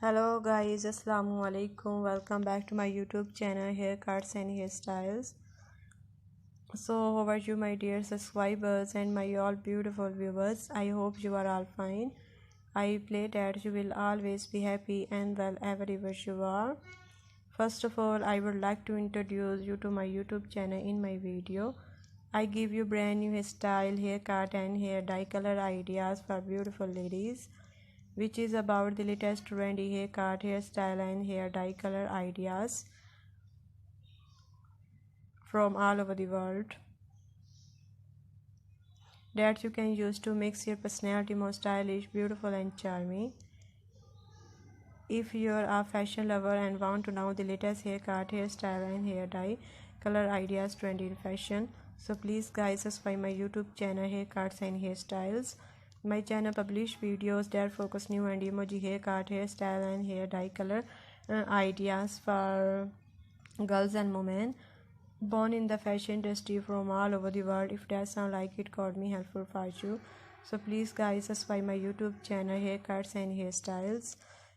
Hello guys, assalamu alaikum. Welcome back to my YouTube channel, Haircuts and Hairstyles. So how are you, my dear subscribers and my all beautiful viewers? I hope you are all fine. I pray that you will always be happy and well wherever you are. First of all, I would like to introduce you to my YouTube channel. In my video, I give you brand new hairstyle, haircut and hair dye color ideas for beautiful ladies, which is about the latest trendy haircut, hairstyle and hair dye color ideas from all over the world that you can use to make your personality more stylish, beautiful and charming. If you're a fashion lover and want to know the latest haircut, hairstyle and hair dye color ideas trendy in fashion, so please guys subscribe my YouTube channel Haircuts and Hairstyles. My channel publish videos that focus new and emoji haircut, hairstyle and hair dye color ideas for girls and women born in the fashion industry from all over the world. If that sound like it got me helpful for you, so please guys subscribe my YouTube channel Haircuts and Hairstyles.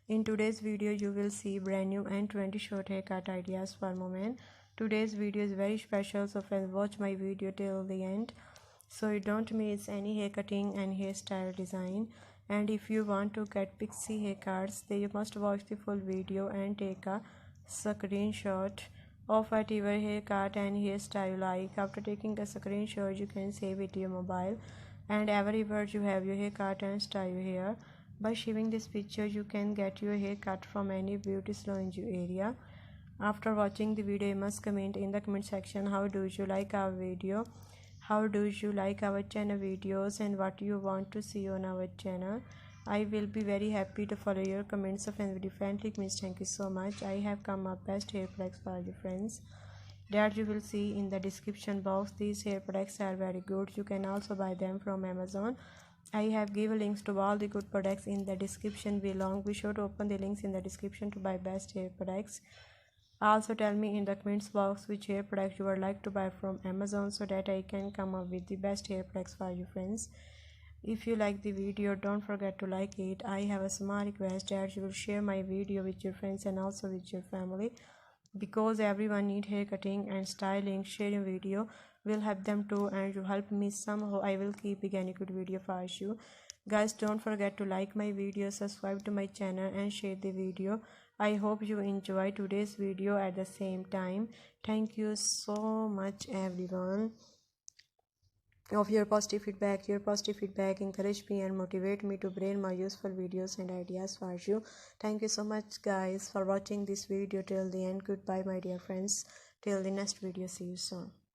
In today's video you will see brand new and 20 short haircut ideas for women. Today's video is very special, so friends watch my video till the end so you don't miss any hair cutting and hairstyle design. And if you want to get pixie haircuts, then you must watch the full video and take a screenshot of whatever haircut and hairstyle you like. After taking a screenshot, you can save it to your mobile, and everywhere you have your haircut and style your hair. By saving this picture, you can get your haircut from any beauty salon in your area. After watching the video, you must comment in the comment section how do you like our video, how do you like our channel videos, and what you want to see on our channel. I will be very happy to follow your comments of and differently comments. Thank you so much. I have come up best hair products for you friends that you will see in the description box. These hair products are very good. You can also buy them from Amazon. I have given links to all the good products in the description below. Be sure to open the links in the description to buy best hair products. Also tell me in the comments box which hair products you would like to buy from Amazon so that I can come up with the best hair products for you friends. If you like the video, don't forget to like it. I have a small request that you will share my video with your friends and also with your family, because everyone need hair cutting and styling. Sharing video will help them too, and you help me somehow. I will keep again a good video for you guys. Don't forget to like my video, subscribe to my channel and share the video. I hope you enjoy today's video at the same time. Thank you so much everyone of your positive feedback. Your positive feedback encourage me and motivate me to bring more useful videos and ideas for you. Thank you so much guys for watching this video till the end. Goodbye my dear friends, till the next video. See you soon.